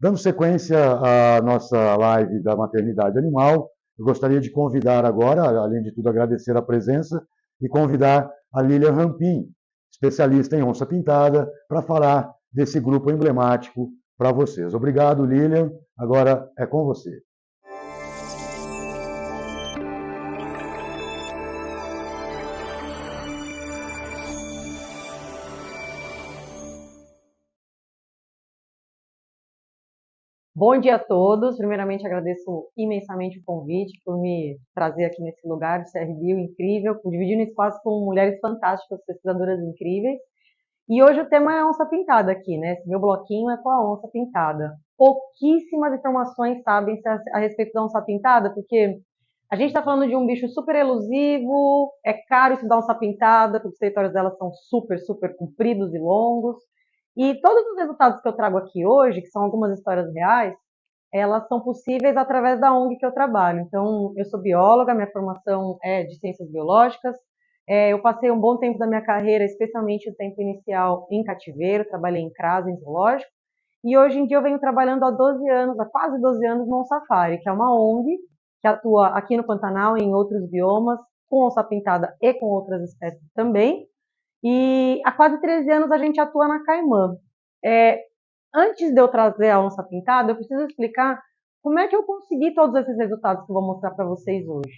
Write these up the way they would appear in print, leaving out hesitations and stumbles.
Dando sequência à nossa live da maternidade animal, eu gostaria de convidar agora, além de tudo agradecer a presença, e convidar a Lilian Rampin, especialista em onça pintada, para falar desse grupo emblemático para vocês. Obrigado, Lilian. Agora é com você. Bom dia a todos. Primeiramente, agradeço imensamente o convite por me trazer aqui nesse lugar de CRBio incrível, por dividir um espaço com mulheres fantásticas, pesquisadoras incríveis. E hoje o tema é a onça pintada aqui, né? Esse meu bloquinho é com a onça pintada. Pouquíssimas informações sabem a respeito da onça pintada, porque a gente está falando de um bicho super elusivo, é caro estudar onça pintada, porque os territórios dela são super, super compridos e longos. E todos os resultados que eu trago aqui hoje, que são algumas histórias reais, elas são possíveis através da ONG que eu trabalho. Então, eu sou bióloga, minha formação é de ciências biológicas. Eu passei um bom tempo da minha carreira, especialmente o tempo inicial em cativeiro, trabalhei em CRAS, em zoológico. E hoje em dia eu venho trabalhando há 12 anos, há quase 12 anos, no Safari, que é uma ONG que atua aqui no Pantanal e em outros biomas, com onça pintada e com outras espécies também. E há quase 13 anos a gente atua na Caimã. Antes de eu trazer a onça pintada, eu preciso explicar como é que eu consegui todos esses resultados que eu vou mostrar para vocês hoje.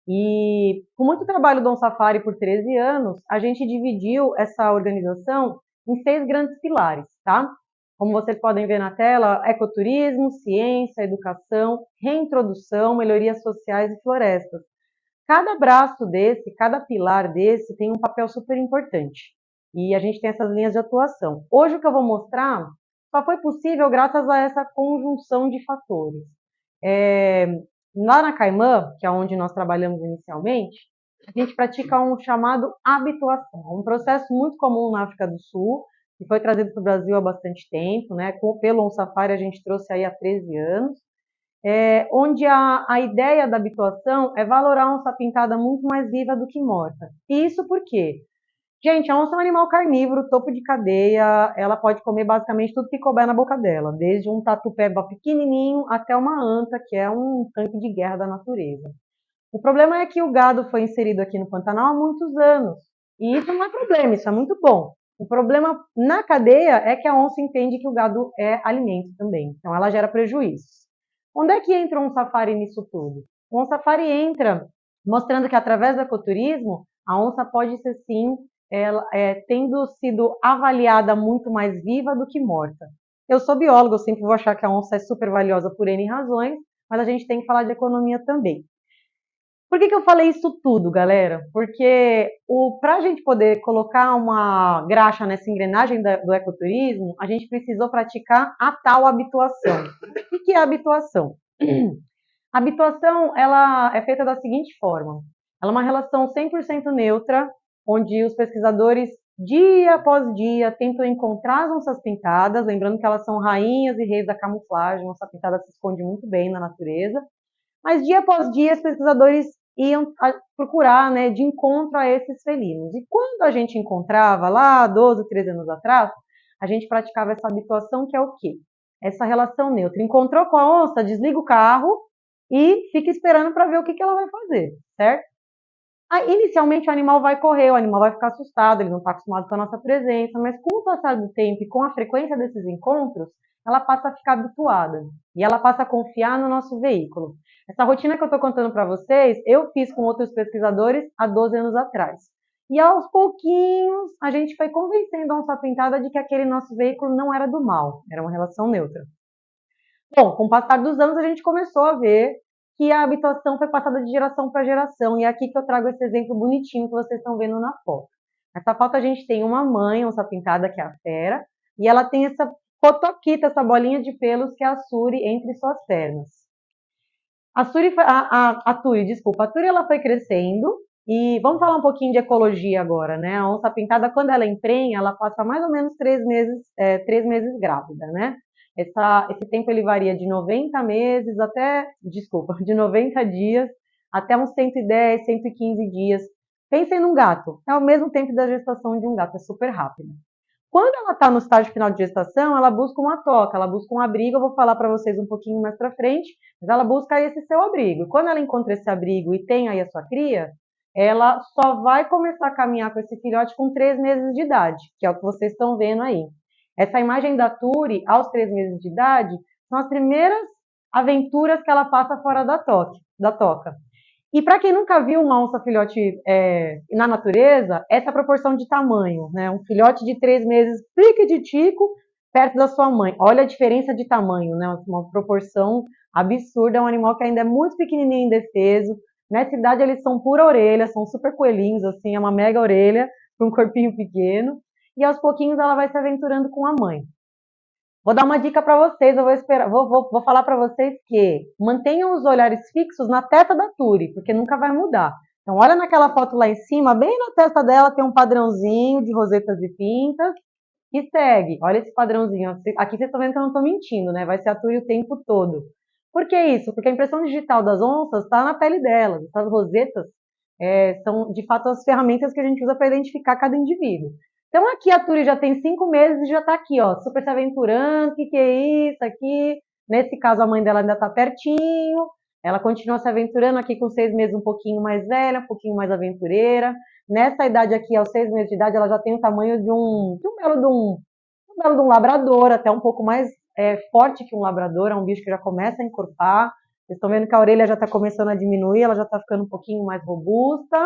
E com muito trabalho do On Safari por 13 anos, a gente dividiu essa organização em 6 grandes pilares, tá? Como vocês podem ver na tela, ecoturismo, ciência, educação, reintrodução, melhorias sociais e florestas. Cada braço desse, cada pilar desse tem um papel super importante. E a gente tem essas linhas de atuação. Hoje o que eu vou mostrar só foi possível graças a essa conjunção de fatores. Lá na Caimã, que é onde nós trabalhamos inicialmente, a gente pratica um chamado habituação, um processo muito comum na África do Sul, que foi trazido para o Brasil há bastante tempo, né? Pelo On Safari a gente trouxe aí há 13 anos, onde a ideia da habituação é valorar a onça pintada muito mais viva do que morta. E isso por quê? Gente, a onça é um animal carnívoro, topo de cadeia, ela pode comer basicamente tudo que couber na boca dela, desde um tatu-peba pequenininho até uma anta, que é um tanque de guerra da natureza. O problema é que o gado foi inserido aqui no Pantanal há muitos anos, e isso não é problema, isso é muito bom. O problema na cadeia é que a onça entende que o gado é alimento também, então ela gera prejuízos. Onde é que entra um safari nisso tudo? Um safari entra mostrando que através do ecoturismo, a onça pode ser sim tendo sido avaliada muito mais viva do que morta. Eu sou bióloga, eu sempre vou achar que a onça é super valiosa por N razões, mas a gente tem que falar de economia também. Por que eu falei isso tudo, galera? Porque para a gente poder colocar uma graxa nessa engrenagem do ecoturismo, a gente precisou praticar a tal habituação. O que é a habituação? A habituação ela é feita da seguinte forma. Ela é uma relação 100% neutra, onde os pesquisadores, dia após dia, tentam encontrar as onças pintadas, lembrando que elas são rainhas e reis da camuflagem, a onça pintada se esconde muito bem na natureza, mas dia após dia os pesquisadores iam procurar, né, de encontro a esses felinos. E quando a gente encontrava, lá 12, 13 anos atrás, a gente praticava essa habituação, que é o quê? Essa relação neutra. Encontrou com a onça, desliga o carro e fica esperando para ver o que ela vai fazer, certo? Inicialmente o animal vai correr, o animal vai ficar assustado, ele não está acostumado com a nossa presença, mas com o passar do tempo e com a frequência desses encontros, ela passa a ficar habituada e ela passa a confiar no nosso veículo. Essa rotina que eu estou contando para vocês, eu fiz com outros pesquisadores há 12 anos atrás. E aos pouquinhos, a gente foi convencendo a onça pintada de que aquele nosso veículo não era do mal, era uma relação neutra. Bom, com o passar dos anos, a gente começou a ver que a habituação foi passada de geração para geração. E é aqui que eu trago esse exemplo bonitinho que vocês estão vendo na foto. Nessa foto a gente tem uma mãe, onça pintada, que é a Fera, e ela tem essa cotoquita, essa bolinha de pelos, que é a Suri, entre suas pernas. A Turi ela foi crescendo, e vamos falar um pouquinho de ecologia agora, né? A onça pintada, quando ela emprenha, ela passa mais ou menos 3 meses grávida, né? Esse tempo ele varia de 90 meses de 90 dias até uns 110, 115 dias. Pensem num gato, é o mesmo tempo da gestação de um gato, é super rápido. Quando ela está no estágio final de gestação, ela busca uma toca, ela busca um abrigo, eu vou falar para vocês um pouquinho mais para frente, mas ela busca esse seu abrigo. Quando ela encontra esse abrigo e tem aí a sua cria, ela só vai começar a caminhar com esse filhote com 3 meses de idade, que é o que vocês estão vendo aí. Essa imagem da Turi, aos 3 meses de idade, são as primeiras aventuras que ela passa fora da toca. E para quem nunca viu uma onça filhote na natureza, essa proporção de tamanho, né? Um filhote de 3 meses, pique de tico, perto da sua mãe. Olha a diferença de tamanho, né? Uma proporção absurda, é um animal que ainda é muito pequenininho e indefeso. Nessa idade eles são pura orelha, são super coelhinhos, assim, é uma mega orelha, com um corpinho pequeno. E aos pouquinhos ela vai se aventurando com a mãe. Vou dar uma dica para vocês, vou falar para vocês que mantenham os olhares fixos na testa da Turi, porque nunca vai mudar. Então olha naquela foto lá em cima, bem na testa dela tem um padrãozinho de rosetas e pintas, e segue. Olha esse padrãozinho, aqui vocês estão vendo que eu não estou mentindo, né? Vai ser a Turi o tempo todo. Por que isso? Porque a impressão digital das onças está na pele delas, essas rosetas são de fato as ferramentas que a gente usa para identificar cada indivíduo. Então aqui a Turi já tem 5 meses e já tá aqui, ó, super se aventurando, o que é isso aqui? Nesse caso a mãe dela ainda tá pertinho, ela continua se aventurando aqui com 6 meses um pouquinho mais velha, um pouquinho mais aventureira. Nessa idade aqui, aos 6 meses de idade, ela já tem o tamanho de um belo de um labrador, até um pouco mais forte que um labrador, é um bicho que já começa a encorpar. Vocês estão vendo que a orelha já está começando a diminuir, ela já está ficando um pouquinho mais robusta.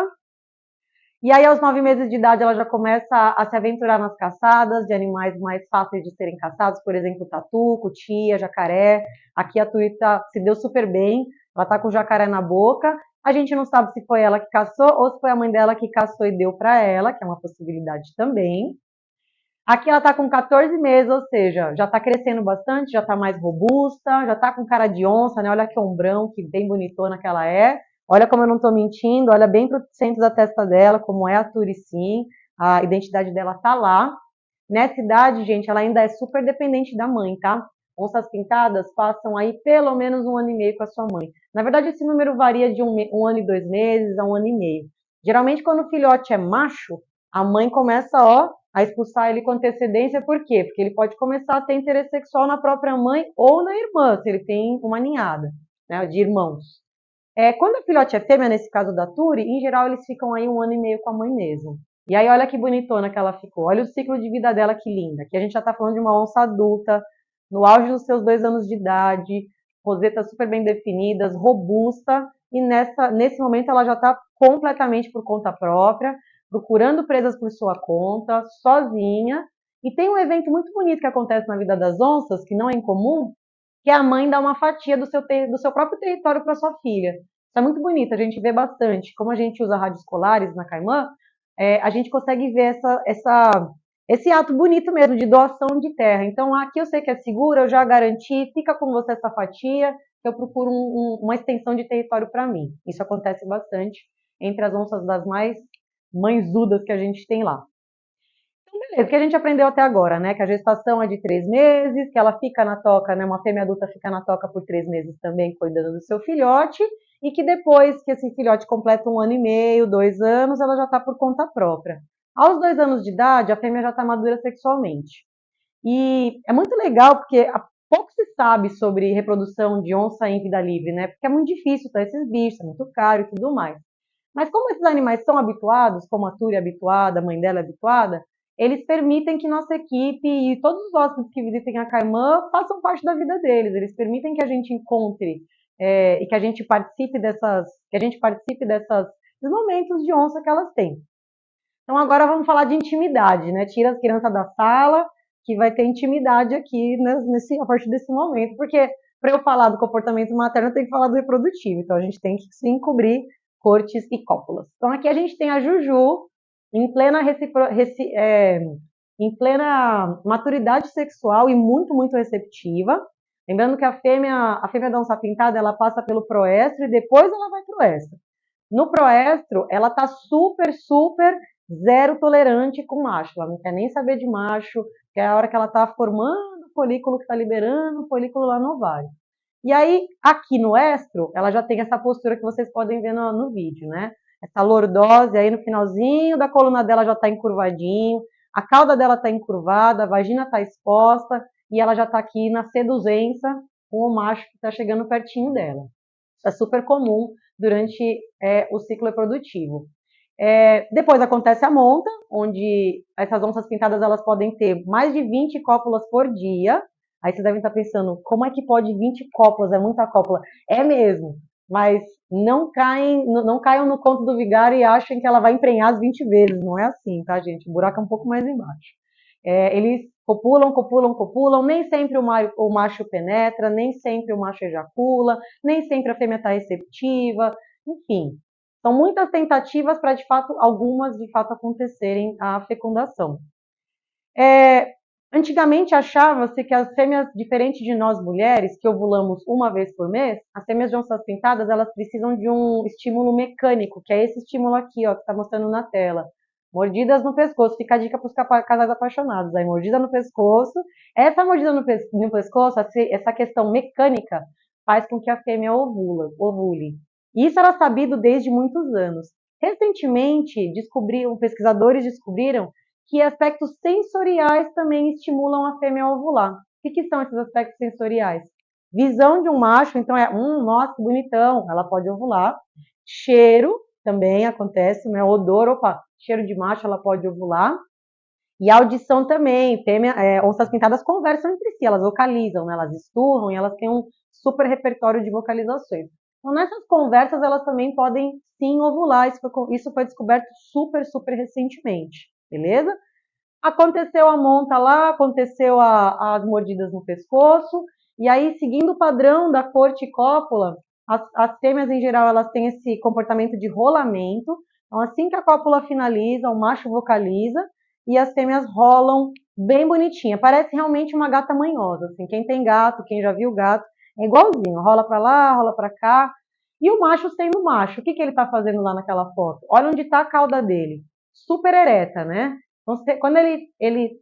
E aí, aos 9 meses de idade, ela já começa a se aventurar nas caçadas de animais mais fáceis de serem caçados, por exemplo, tatu, cutia, jacaré. Aqui a Turi se deu super bem, ela está com o jacaré na boca. A gente não sabe se foi ela que caçou ou se foi a mãe dela que caçou e deu para ela, que é uma possibilidade também. Aqui ela está com 14 meses, ou seja, já está crescendo bastante, já está mais robusta, já está com cara de onça, né? Olha que ombrão, que bem bonitona que ela é. Olha como eu não estou mentindo, olha bem para o centro da testa dela, como é a Turi sim, a identidade dela está lá. Nessa idade, gente, ela ainda é super dependente da mãe, tá? Onças pintadas passam aí pelo menos 1 ano e meio com a sua mãe. Na verdade, esse número varia de 1 ano e 2 meses a 1 ano e meio. Geralmente, quando o filhote é macho, a mãe começa, ó, a expulsar ele com antecedência, por quê? Porque ele pode começar a ter interesse sexual na própria mãe ou na irmã, se ele tem uma ninhada, né, de irmãos. Quando a filhote é fêmea, nesse caso da Turi, em geral eles ficam aí 1 ano e meio com a mãe mesmo. E aí olha que bonitona que ela ficou, olha o ciclo de vida dela, que linda. Aqui a gente já tá falando de uma onça adulta, no auge dos seus 2 anos de idade, rosetas super bem definidas, robusta, e nesse momento ela já está completamente por conta própria, procurando presas por sua conta, sozinha. E tem um evento muito bonito que acontece na vida das onças, que não é incomum, que é a mãe dá uma fatia do seu próprio território para sua filha. Isso é muito bonito, a gente vê bastante. Como a gente usa rádios escolares na Caimã, a gente consegue ver esse ato bonito mesmo de doação de terra. Então, aqui eu sei que é seguro, eu já garanti, fica com você essa fatia, que eu procuro uma extensão de território para mim. Isso acontece bastante entre as onças das mais mãezudas que a gente tem lá. Então, beleza, o que a gente aprendeu até agora, né? Que a gestação é de 3 meses, que ela fica na toca, né? Uma fêmea adulta fica na toca por 3 meses também, cuidando do seu filhote, e que depois que esse filhote completa 1 ano e meio, 2 anos, ela já está por conta própria. Aos 2 anos de idade, a fêmea já está madura sexualmente. E é muito legal porque pouco se sabe sobre reprodução de onça em vida livre, né? Porque é muito difícil ter esses bichos, é muito caro e tudo mais. Mas como esses animais são habituados, como a Turi é habituada, a mãe dela é habituada, eles permitem que nossa equipe e todos os hóspedes que visitem a Caimã façam parte da vida deles. Eles permitem que a gente encontre e que a gente participe desses momentos de onça que elas têm. Então agora vamos falar de intimidade, né? Tira as crianças da sala, que vai ter intimidade aqui a partir desse momento, porque para eu falar do comportamento materno, eu tenho que falar do reprodutivo. Então a gente tem que sim cobrir cortes e cópulas. Então aqui a gente tem a Juju em plena maturidade sexual e muito, muito receptiva. Lembrando que a fêmea da onça pintada, ela passa pelo proestro e depois ela vai pro estro. No proestro, ela tá super, super zero tolerante com macho. Ela não quer nem saber de macho, que é a hora que ela tá formando o folículo, que tá liberando o folículo lá no ovário. E aí, aqui no estro, ela já tem essa postura que vocês podem ver no vídeo, né? Essa lordose aí no finalzinho da coluna dela já tá encurvadinho, a cauda dela está encurvada, a vagina está exposta e ela já está aqui na seduzença com o macho que está chegando pertinho dela. Isso é super comum durante o ciclo reprodutivo. Depois acontece a monta, onde essas onças pintadas elas podem ter mais de 20 cópulas por dia. Aí vocês devem estar pensando, como é que pode 20 cópulas? É muita cópula. É mesmo, mas não caiam no conto do vigário e achem que ela vai emprenhar as 20 vezes. Não é assim, tá, gente? O buraco é um pouco mais embaixo. Eles copulam, nem sempre o macho penetra, nem sempre o macho ejacula, nem sempre a fêmea está receptiva, enfim. São muitas tentativas para, de fato, algumas de fato acontecerem a fecundação. Antigamente achava-se que as fêmeas, diferente de nós mulheres, que ovulamos uma vez por mês, as fêmeas de onças pintadas, elas precisam de um estímulo mecânico, que é esse estímulo aqui, ó, que está mostrando na tela. Mordidas no pescoço, fica a dica para os casais apaixonados, aí mordida no pescoço. Essa mordida no pescoço, essa questão mecânica, faz com que a fêmea ovule. Isso era sabido desde muitos anos. Recentemente, pesquisadores descobriram que aspectos sensoriais também estimulam a fêmea a ovular. O que são esses aspectos sensoriais? Visão de um macho, então nossa, que bonitão, ela pode ovular. Cheiro também acontece, né? Odor, cheiro de macho, ela pode ovular. E audição também, onças pintadas conversam entre si, elas vocalizam, né? Elas esturram e elas têm um super repertório de vocalizações. Então, nessas conversas, elas também podem sim ovular, isso foi descoberto super recentemente. Beleza? Aconteceu a monta lá, aconteceu as mordidas no pescoço, e aí, seguindo o padrão da corte e cópula, as fêmeas, em geral, elas têm esse comportamento de rolamento. Então, assim que a cópula finaliza, o macho vocaliza, e as fêmeas rolam bem bonitinha. Parece realmente uma gata manhosa, assim. Quem tem gato, quem já viu gato, é igualzinho. Rola para lá, rola para cá. E o macho sendo macho, o que ele está fazendo lá naquela foto? Olha onde está a cauda dele. Super ereta, né? Então, quando ele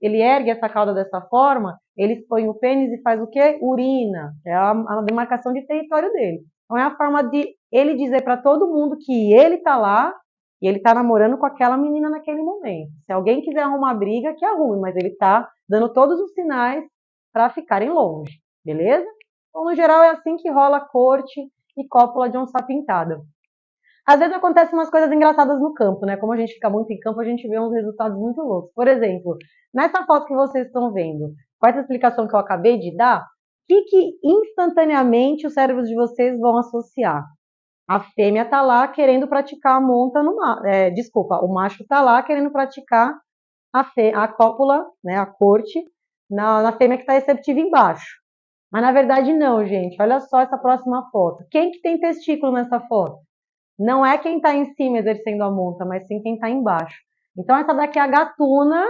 ergue essa cauda dessa forma, ele expõe o pênis e faz o quê? Urina. É a demarcação de território dele. Então, é a forma de ele dizer para todo mundo que ele está lá e ele está namorando com aquela menina naquele momento. Se alguém quiser arrumar briga, que arrume, mas ele está dando todos os sinais para ficarem longe. Beleza? Então, no geral, é assim que rola corte e cópula de onça pintada. Às vezes acontecem umas coisas engraçadas no campo, né? Como a gente fica muito em campo, a gente vê uns resultados muito loucos. Por exemplo, nessa foto que vocês estão vendo, com essa explicação que eu acabei de dar, o que instantaneamente os cérebros de vocês vão associar? A fêmea está lá querendo praticar a monta no macho. Desculpa, o macho está lá querendo praticar a cópula, né, a corte, na fêmea que está receptiva embaixo. Mas na verdade não, gente. Olha só essa próxima foto. Quem que tem testículo nessa foto? Não é quem está em cima exercendo a monta, mas sim quem está embaixo. Então essa daqui é a gatuna,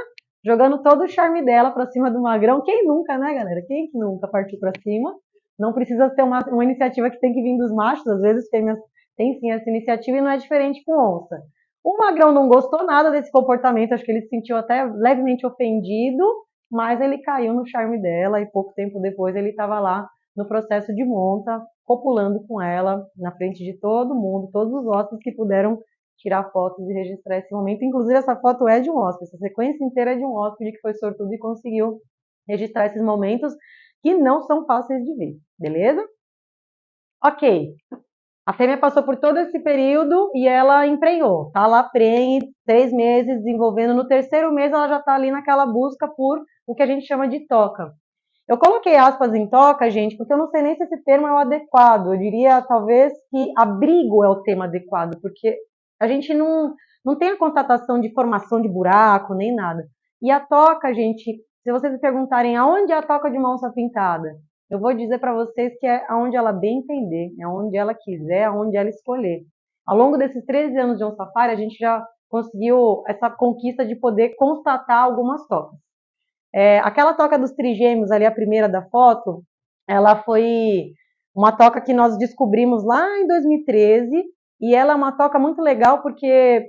jogando todo o charme dela para cima do magrão. Quem nunca, né, galera? Quem que nunca partiu para cima? Não precisa ser uma iniciativa que tem que vir dos machos. Às vezes fêmeas têm sim essa iniciativa e não é diferente com onça. O magrão não gostou nada desse comportamento, acho que ele se sentiu até levemente ofendido, mas ele caiu no charme dela e pouco tempo depois ele estava lá no processo de monta, copulando com ela na frente de todo mundo, todos os hóspedes que puderam tirar fotos e registrar esse momento. Inclusive, essa foto é de um hóspede, essa sequência inteira é de um hóspede que foi sortudo e conseguiu registrar esses momentos que não são fáceis de ver, beleza? Ok. A fêmea passou por todo esse período e ela emprenhou. Tá lá prenhe, 3 meses desenvolvendo. No terceiro mês ela já tá ali naquela busca por o que a gente chama de toca. Eu coloquei aspas em toca, gente, porque eu não sei nem se esse termo é o adequado. Eu diria, talvez, que abrigo é o termo adequado, porque a gente não tem a constatação de formação de buraco, nem nada. E a toca, gente, se vocês me perguntarem aonde é a toca de uma onça pintada, eu vou dizer para vocês que é aonde ela bem entender, é onde ela quiser, aonde ela escolher. Ao longo desses 13 anos de onça safari, a gente já conseguiu essa conquista de poder constatar algumas tocas. Aquela toca dos trigêmeos ali, a primeira da foto, ela foi uma toca que nós descobrimos lá em 2013 e ela é uma toca muito legal porque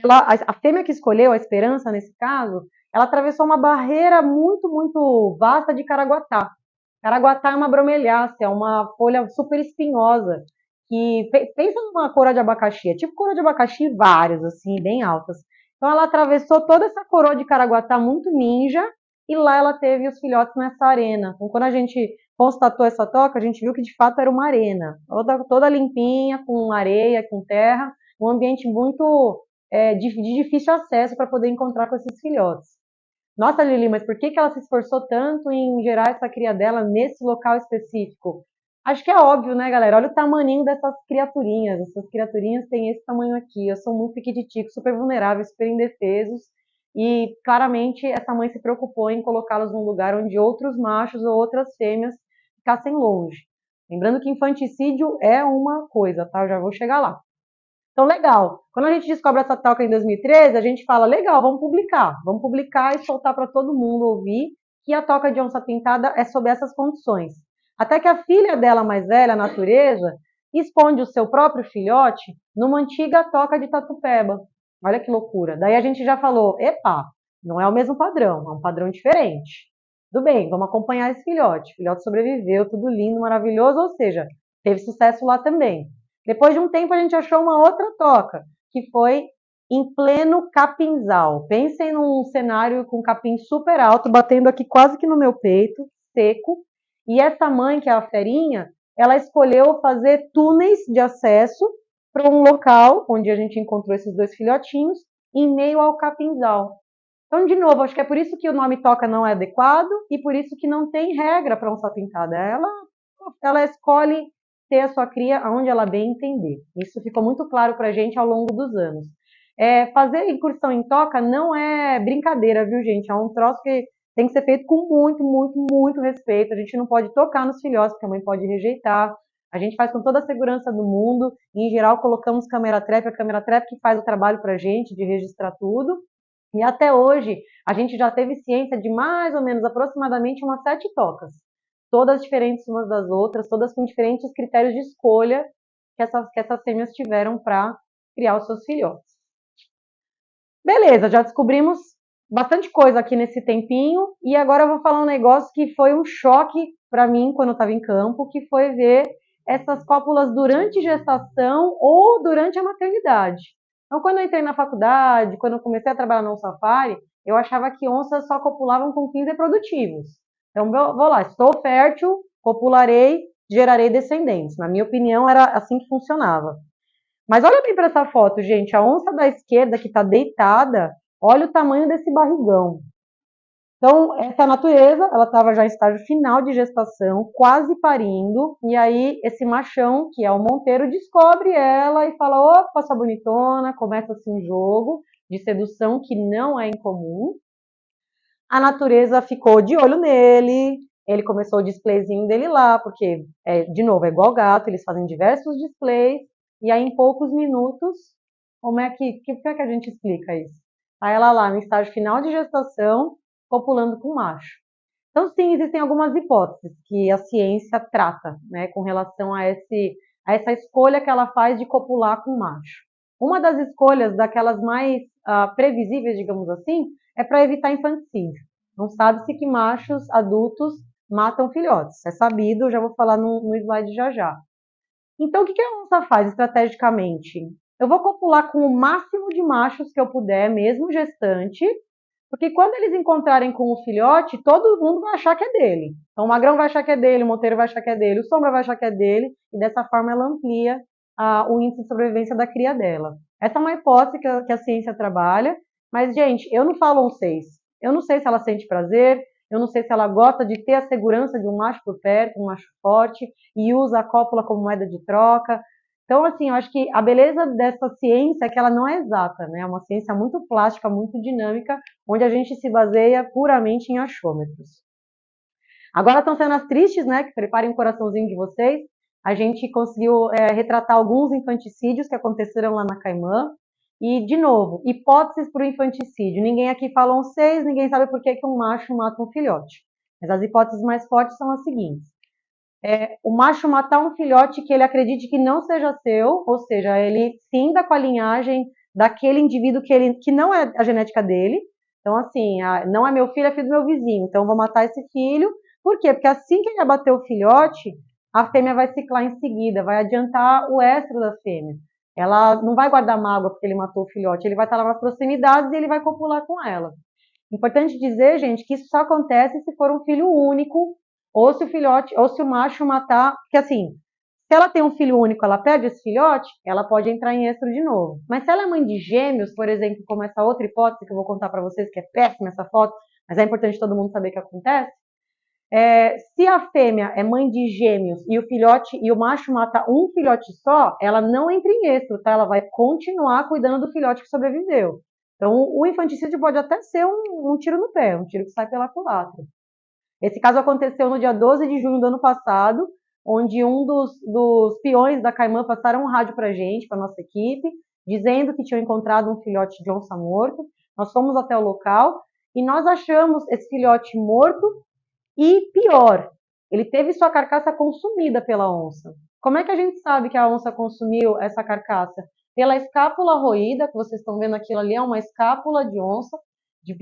a fêmea que escolheu, a Esperança nesse caso, ela atravessou uma barreira muito vasta de caraguatá. Caraguatá é uma bromelácea, uma folha super espinhosa, que pensa numa coroa de abacaxi, é tipo coroa de abacaxi várias, assim, bem altas. Então ela atravessou toda essa coroa de Caraguatá muito ninja, e lá ela teve os filhotes nessa arena. Então quando a gente constatou essa toca, a gente viu que de fato era uma arena, toda limpinha, com areia, com terra, um ambiente muito de difícil acesso para poder encontrar com esses filhotes. Nossa, Lili, mas por que ela se esforçou tanto em gerar essa cria dela nesse local específico? Acho que é óbvio, né, galera? Olha o tamaninho dessas criaturinhas. Essas criaturinhas têm esse tamanho aqui. Eu sou muito piquititicos, super vulneráveis, super indefesos. E claramente essa mãe se preocupou em colocá-los num lugar onde outros machos ou outras fêmeas ficassem longe. Lembrando que infanticídio é uma coisa, tá? Eu já vou chegar lá. Então, legal. Quando a gente descobre essa toca em 2013, a gente fala, legal, vamos publicar e soltar para todo mundo ouvir que a toca de onça pintada é sob essas condições. Até que a filha dela mais velha, a Natureza, esconde o seu próprio filhote numa antiga toca de Tatuapeba. Olha que loucura. Daí a gente já falou, epa, não é o mesmo padrão, é um padrão diferente. Tudo bem, vamos acompanhar esse filhote. O filhote sobreviveu, tudo lindo, maravilhoso, ou seja, teve sucesso lá também. Depois de um tempo, a gente achou uma outra toca, que foi em pleno capinzal. Pensem num cenário com capim super alto, batendo aqui quase que no meu peito, seco. E essa mãe, que é a ferinha, ela escolheu fazer túneis de acesso para um local onde a gente encontrou esses dois filhotinhos, em meio ao capinzal. Então, de novo, acho que é por isso que o nome toca não é adequado e por isso que não tem regra para onça pintada. Ela escolhe ter a sua cria aonde ela bem entender. Isso ficou muito claro para a gente ao longo dos anos. Fazer incursão em toca não é brincadeira, viu, gente? É um troço que tem que ser feito com muito, muito, muito respeito. A gente não pode tocar nos filhotes, porque a mãe pode rejeitar. A gente faz com toda a segurança do mundo. E, em geral, colocamos câmera trap, a câmera trap que faz o trabalho para a gente, de registrar tudo. E até hoje, a gente já teve ciência de mais ou menos, aproximadamente, umas 7 tocas. Todas diferentes umas das outras, todas com diferentes critérios de escolha que essas fêmeas tiveram para criar os seus filhotes. Beleza, já descobrimos bastante coisa aqui nesse tempinho, e agora eu vou falar um negócio que foi um choque para mim quando eu estava em campo, que foi ver essas cópulas durante gestação ou durante a maternidade. Então, quando eu entrei na faculdade, quando eu comecei a trabalhar no safari, eu achava que onças só copulavam com fins reprodutivos. Então, vou lá, estou fértil, copularei, gerarei descendentes. Na minha opinião, era assim que funcionava. Mas olha bem para essa foto, gente. A onça da esquerda que está deitada, olha o tamanho desse barrigão. Então, essa Natureza, ela estava já em estágio final de gestação, quase parindo, e aí esse machão, que é o Monteiro, descobre ela e fala, opa, sua bonitona, começa assim um jogo de sedução que não é incomum. A Natureza ficou de olho nele, ele começou o displayzinho dele lá, porque, de novo, é igual gato, eles fazem diversos displays, e aí em poucos minutos, como é que a gente explica isso? Aí ela lá no estágio final de gestação, copulando com macho. Então, sim, existem algumas hipóteses que a ciência trata, né, com relação a essa escolha que ela faz de copular com macho. Uma das escolhas, daquelas mais previsíveis, digamos assim, é para evitar infanticídio. Não sabe-se que machos adultos matam filhotes. É sabido, eu já vou falar no slide já já. Então, o que a onça faz estrategicamente? Eu vou copular com o máximo de machos que eu puder, mesmo gestante, porque quando eles encontrarem com o filhote, todo mundo vai achar que é dele. Então o Magrão vai achar que é dele, o Monteiro vai achar que é dele, o Sombra vai achar que é dele, e dessa forma ela amplia o índice de sobrevivência da cria dela. Essa é uma hipótese que a ciência trabalha, mas, gente, eu não falo um 6. Eu não sei se ela sente prazer, eu não sei se ela gosta de ter a segurança de um macho por perto, um macho forte, e usa a cópula como moeda de troca. Então, assim, eu acho que a beleza dessa ciência é que ela não é exata, né? É uma ciência muito plástica, muito dinâmica, onde a gente se baseia puramente em achômetros. Agora estão sendo as tristes, né? Que preparem o coraçãozinho de vocês. A gente conseguiu retratar alguns infanticídios que aconteceram lá na Caimã. E, de novo, hipóteses para o infanticídio. Ninguém aqui fala um 6, ninguém sabe por que um macho mata um filhote. Mas as hipóteses mais fortes são as seguintes. O macho matar um filhote que ele acredite que não seja seu, ou seja, ele finda com a linhagem daquele indivíduo que não é a genética dele. Então, assim, não é meu filho, é filho do meu vizinho, então eu vou matar esse filho. Por quê? Porque assim que ele abater o filhote, a fêmea vai ciclar em seguida, vai adiantar o estro da fêmea. Ela não vai guardar mágoa porque ele matou o filhote, ele vai estar lá nas proximidades e ele vai copular com ela. Importante dizer, gente, que isso só acontece se for um filho único, ou se o filhote, ou se o macho matar, porque assim, se ela tem um filho único, ela perde esse filhote, ela pode entrar em estro de novo. Mas se ela é mãe de gêmeos, por exemplo, como essa outra hipótese que eu vou contar para vocês, que é péssima essa foto, mas é importante todo mundo saber o que acontece, se a fêmea é mãe de gêmeos e o filhote e o macho mata um filhote só, ela não entra em estro, tá? Ela vai continuar cuidando do filhote que sobreviveu. Então, o infanticídio pode até ser um tiro no pé, um tiro que sai pela culatra. Esse caso aconteceu no dia 12 de junho do ano passado, onde um dos peões da Caimã passaram um rádio pra gente, pra nossa equipe, dizendo que tinham encontrado um filhote de onça morto. Nós fomos até o local e nós achamos esse filhote morto e pior, ele teve sua carcaça consumida pela onça. Como é que a gente sabe que a onça consumiu essa carcaça? Pela escápula roída, que vocês estão vendo aquilo ali, é uma escápula de onça,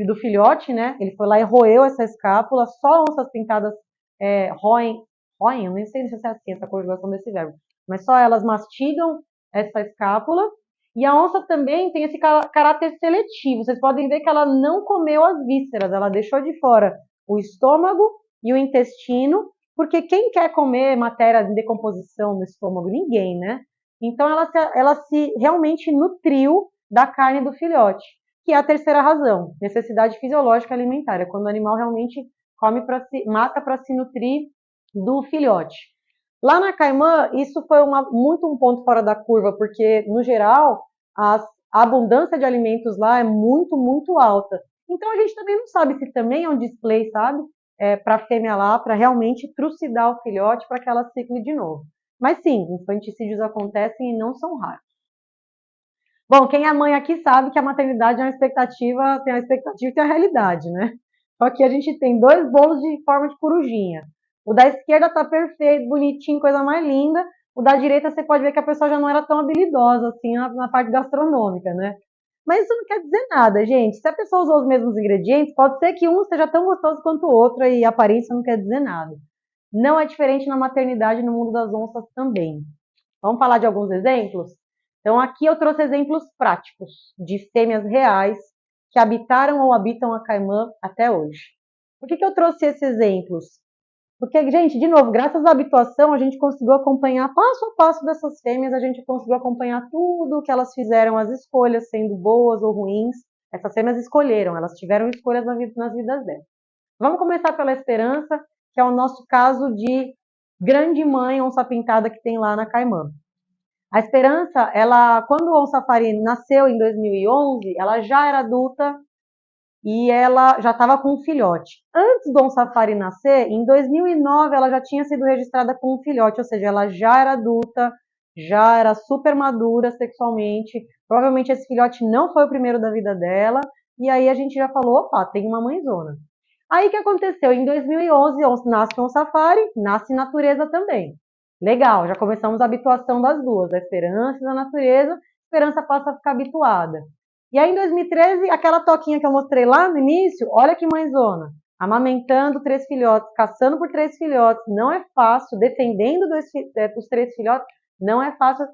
do filhote, né? Ele foi lá e roeu essa escápula, só onças pintadas roem, eu nem sei se é assim essa conjugação desse verbo, mas só elas mastigam essa escápula, e a onça também tem esse caráter seletivo, vocês podem ver que ela não comeu as vísceras, ela deixou de fora o estômago e o intestino, porque quem quer comer matéria de decomposição no estômago? Ninguém, né? Então ela se realmente nutriu da carne do filhote, que é a terceira razão, necessidade fisiológica alimentar, é quando o animal realmente come mata para se nutrir do filhote. Lá na Caimã, isso foi muito um ponto fora da curva, porque, no geral, a abundância de alimentos lá é muito, muito alta. Então, a gente também não sabe se também é um display, sabe? Para a fêmea lá, para realmente trucidar o filhote para que ela cicle de novo. Mas sim, infanticídios acontecem e não são raros. Bom, quem é mãe aqui sabe que a maternidade é uma expectativa, tem a expectativa e tem a realidade, né? Só que a gente tem dois bolos de forma de corujinha. O da esquerda tá perfeito, bonitinho, coisa mais linda. O da direita você pode ver que a pessoa já não era tão habilidosa assim na parte gastronômica, né? Mas isso não quer dizer nada, gente. Se a pessoa usou os mesmos ingredientes, pode ser que um seja tão gostoso quanto o outro e a aparência não quer dizer nada. Não é diferente na maternidade e no mundo das onças também. Vamos falar de alguns exemplos? Então, aqui eu trouxe exemplos práticos de fêmeas reais que habitaram ou habitam a Caimã até hoje. Por que eu trouxe esses exemplos? Porque, gente, de novo, graças à habituação, a gente conseguiu acompanhar passo a passo dessas fêmeas, a gente conseguiu acompanhar tudo que elas fizeram, as escolhas, sendo boas ou ruins. Essas fêmeas escolheram, elas tiveram escolhas nas vidas delas. Vamos começar pela Esperança, que é o nosso caso de grande mãe onça pintada que tem lá na Caimã. A Esperança, quando o Onça Safari nasceu em 2011, ela já era adulta e ela já estava com um filhote. Antes do Onça Safari nascer, em 2009, ela já tinha sido registrada com um filhote, ou seja, ela já era adulta, já era super madura sexualmente. Provavelmente esse filhote não foi o primeiro da vida dela, e aí a gente já falou, opa, tem uma mãezona. Aí o que aconteceu? Em 2011, nasce um Safari, nasce natureza também. Legal, já começamos a habituação das duas, da Esperança e da natureza. A Esperança passa a ficar habituada. E aí em 2013, aquela toquinha que eu mostrei lá no início, olha que mãezona, amamentando 3 filhotes, caçando por 3 filhotes, não é fácil, defendendo os 3 filhotes, não é fácil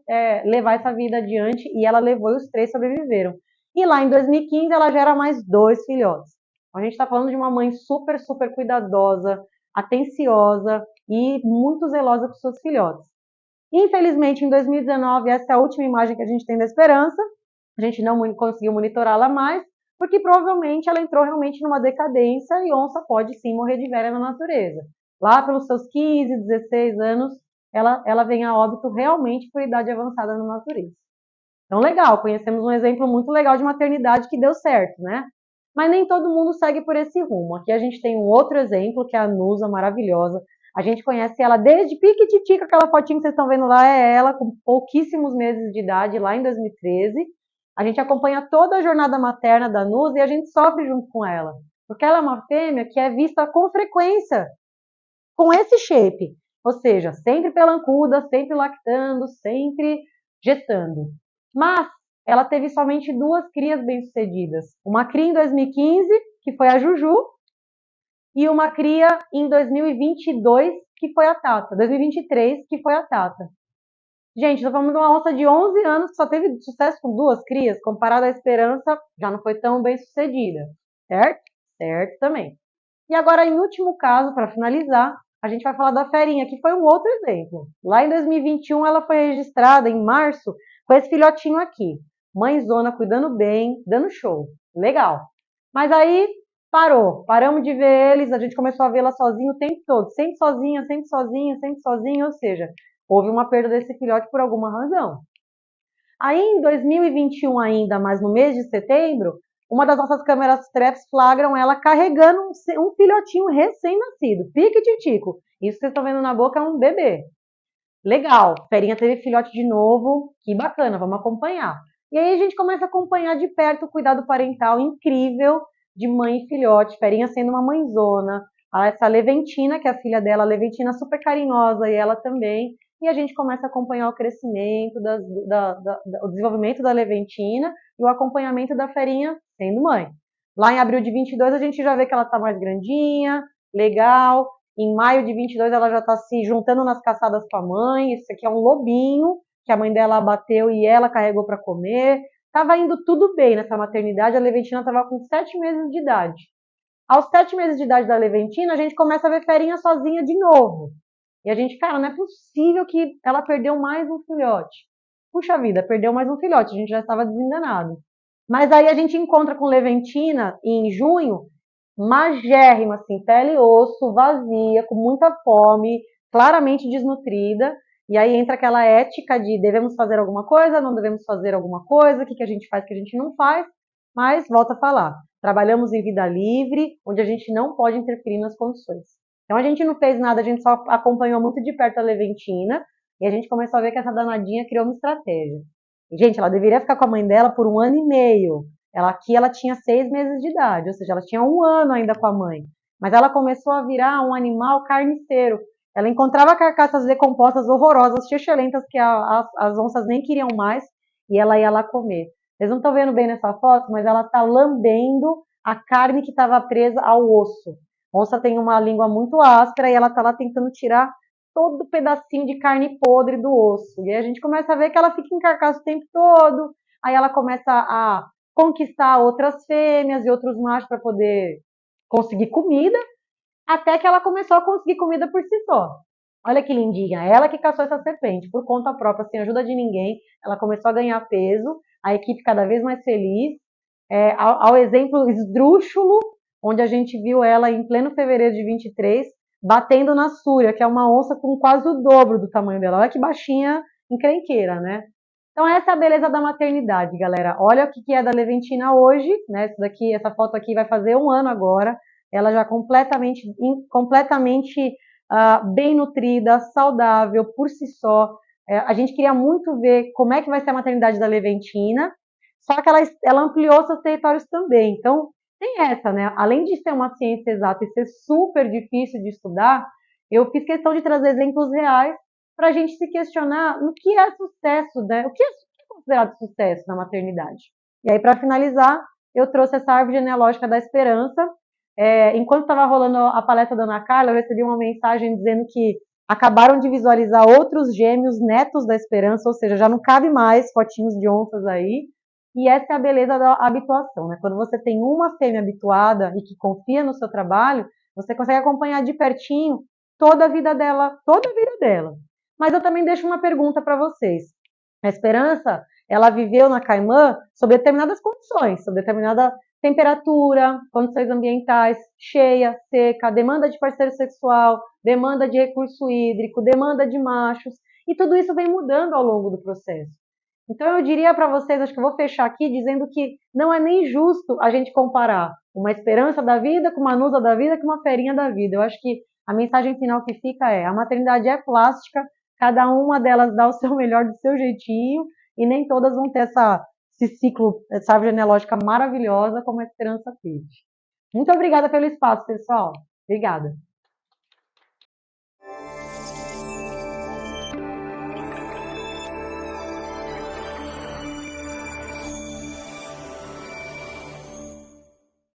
levar essa vida adiante, e ela levou e os 3 sobreviveram. E lá em 2015 ela gera mais 2 filhotes. A gente está falando de uma mãe super, super cuidadosa, atenciosa e muito zelosa com seus filhotes. Infelizmente, em 2019, essa é a última imagem que a gente tem da Esperança. A gente não conseguiu monitorá-la mais, porque provavelmente ela entrou realmente numa decadência e onça pode sim morrer de velha na natureza. Lá pelos seus 15, 16 anos, ela vem a óbito realmente por idade avançada na natureza. Então, legal, conhecemos um exemplo muito legal de maternidade que deu certo, né? Mas nem todo mundo segue por esse rumo. Aqui a gente tem um outro exemplo, que é a Nusa, maravilhosa. A gente conhece ela desde piquititica, aquela fotinha que vocês estão vendo lá é ela, com pouquíssimos meses de idade, lá em 2013. A gente acompanha toda a jornada materna da Nusa e a gente sofre junto com ela. Porque ela é uma fêmea que é vista com frequência, com esse shape. Ou seja, sempre pelancuda, sempre lactando, sempre gestando. Mas ela teve somente 2 crias bem-sucedidas. Uma cria em 2015, que foi a Juju, e uma cria em 2022, que foi a Tata. 2023, que foi a Tata. Gente, nós falando de uma onça de 11 anos que só teve sucesso com 2 crias, comparado à Esperança, já não foi tão bem sucedida, certo? Certo também. E agora, em último caso, para finalizar, a gente vai falar da Ferinha, que foi um outro exemplo. Lá em 2021, ela foi registrada em março com esse filhotinho aqui. Mãezona cuidando bem, dando show. Legal. Mas aí parou. Paramos de ver eles, a gente começou a vê-la sozinha o tempo todo. Sempre sozinha, sempre sozinha, sempre sozinha. Ou seja, houve uma perda desse filhote por alguma razão. Aí em 2021 ainda, mas no mês de setembro, uma das nossas câmeras traps flagram ela carregando um filhotinho recém-nascido, pique-titico. Isso que vocês estão vendo na boca é um bebê. Legal, Ferinha teve filhote de novo, que bacana, vamos acompanhar. E aí a gente começa a acompanhar de perto o cuidado parental incrível de mãe e filhote, Ferinha sendo uma mãezona, essa Leventina, que é a filha dela, a Leventina super carinhosa, e ela também, e a gente começa a acompanhar o crescimento, o desenvolvimento da Leventina e o acompanhamento da Ferinha sendo mãe. Lá em abril de 22 a gente já vê que ela está mais grandinha, legal. Em maio de 22 ela já está se juntando nas caçadas com a mãe. Esse aqui é um lobinho que a mãe dela abateu e ela carregou para comer. Tava indo tudo bem nessa maternidade. A Leventina estava com 7 meses de idade. Aos 7 meses de idade da Leventina, a gente começa a ver Ferinha sozinha de novo. E a gente, cara, não é possível que ela perdeu mais um filhote. Puxa vida, perdeu mais um filhote, a gente já estava desenganado. Mas aí a gente encontra com Leventina em junho, magérrima, assim, pele e osso, vazia, com muita fome, claramente desnutrida. E aí entra aquela ética de devemos fazer alguma coisa, não devemos fazer alguma coisa, o que a gente faz, o que a gente não faz. Mas, volta a falar, trabalhamos em vida livre, onde a gente não pode interferir nas condições. Então a gente não fez nada, a gente só acompanhou muito de perto a Leventina e a gente começou a ver que essa danadinha criou uma estratégia. E, gente, ela deveria ficar com a mãe dela por 1 ano e meio. Ela tinha 6 meses de idade, ou seja, ela tinha 1 ano ainda com a mãe. Mas ela começou a virar um animal carniceiro. Ela encontrava carcaças decompostas horrorosas, chechelentas, que as onças nem queriam mais, e ela ia lá comer. Vocês não estão vendo bem nessa foto, mas ela está lambendo a carne que estava presa ao osso. A onça tem uma língua muito áspera e ela está lá tentando tirar todo pedacinho de carne podre do osso. E aí a gente começa a ver que ela fica em carcaça o tempo todo, aí ela começa a conquistar outras fêmeas e outros machos para poder conseguir comida, até que ela começou a conseguir comida por si só. Olha que lindinha, ela que caçou essa serpente, por conta própria, sem ajuda de ninguém, ela começou a ganhar peso, a equipe cada vez mais feliz, ao exemplo esdrúxulo, onde a gente viu ela em pleno fevereiro de 23, batendo na Súria, que é uma onça com quase o dobro do tamanho dela. Olha que baixinha, encrenqueira, né? Então essa é a beleza da maternidade, galera. Olha o que é da Leventina hoje, né? Essa foto aqui vai fazer 1 ano agora. Ela já completamente bem nutrida, saudável por si só. A gente queria muito ver como é que vai ser a maternidade da Leventina, só que ela ampliou seus territórios também. Então, tem essa, né? Além de ser uma ciência exata e ser super difícil de estudar, eu fiz questão de trazer exemplos reais para a gente se questionar no que é sucesso, né? O que é considerado sucesso na maternidade. E aí, para finalizar, eu trouxe essa árvore genealógica da esperança. Enquanto estava rolando a palestra da Ana Carla, eu recebi uma mensagem dizendo que acabaram de visualizar outros gêmeos netos da esperança, ou seja, já não cabe mais fotinhos de onças aí. E essa é a beleza da habituação, né? Quando você tem uma fêmea habituada e que confia no seu trabalho, você consegue acompanhar de pertinho toda a vida dela, toda a vida dela. Mas eu também deixo uma pergunta para vocês. A Esperança, ela viveu na Caimã sob determinadas condições, sob determinada temperatura, condições ambientais, cheia, seca, demanda de parceiro sexual, demanda de recurso hídrico, demanda de machos, e tudo isso vem mudando ao longo do processo. Então eu diria para vocês, acho que eu vou fechar aqui dizendo que não é nem justo a gente comparar uma esperança da vida com uma nusa da vida com uma ferinha da vida. Eu acho que a mensagem final que fica é: a maternidade é plástica, cada uma delas dá o seu melhor do seu jeitinho e nem todas vão ter esse ciclo, essa árvore genealógica maravilhosa como a Esperança teve. Muito obrigada pelo espaço, pessoal. Obrigada.